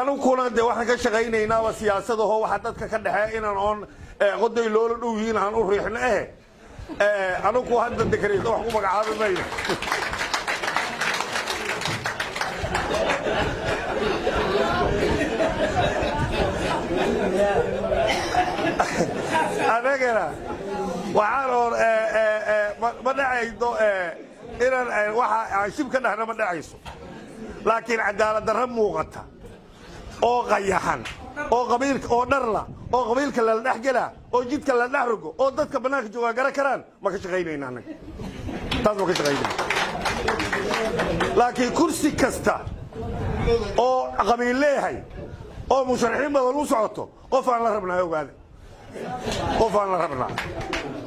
anu kuna de waxaan ka shaqaynaynaa waa siyaasadaho waxa dadka ka dhaxay inaan on qoday loola dhow yihiin aan u riixno anu ku hadda dekreeto wax ku magacaabimayno anagana waxaan oo ma dhacaydo inaan waxa aan shib ka dhaxna ma dhacayso laakiin cadaalad darro muuqata oo qayaxan oo qabiilka oo dharla oo qabiilka la dhaxgala oo jidka la dhaxrugo oo dadka banaanka jooga gara karaan ma ka shaqaynayna anaga taas ma ka shaqaynayna laakiin kursi kasta oo qabiil leeyahay oo musharaxiin badan u socoto qof aan la rabnaa ogaada qof aan la rabnaa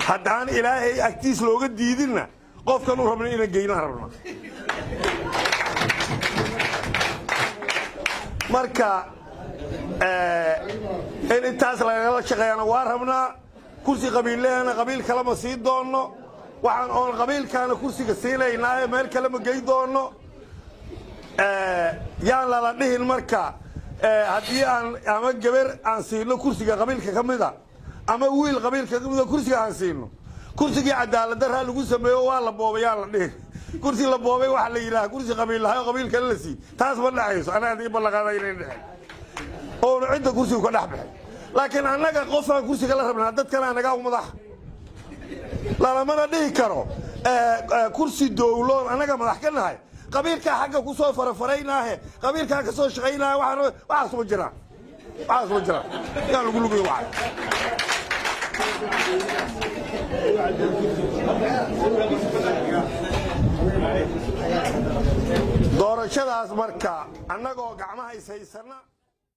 haddaan ilaahay agtiis looga diidinna qofkan u rabna inaan geynaan rabnaa marka in intaas lagala shaqeeyana waa rabnaa kursi qabiilleena qabiil kale ma sii doono waxaan oon qabiilkaana kursiga siinaynaa meel kale ma gey doono yaan lala dhihin marka haddii aan ama gabar aan siino kursiga qabiilka ka mida ama wiil qabiilka ka mida kursiga aan siino kursigii cadaalad darra lagu sameeyo waa la boobay yaan la dhihin kursi la boobay waxa la yiraahdaa kursi qabiil lahayo qabiil kale la sii taas ma dhacayso ana hadii balaqada inay dhacay oo cidda kursiga ka dhaxbaxay laakiin anaga qof aan kursiga la rabnaa dad kale anaga u madax la mana dhihi karo kursi dawlo anaga madax ka nahay qabiilka xagga ku soo farafareynaahe qabiilka ka soo shaqeynaa waxa soo jira yaa lagu lugu waxa doorashadaas marka annagoo gacmaha is haysana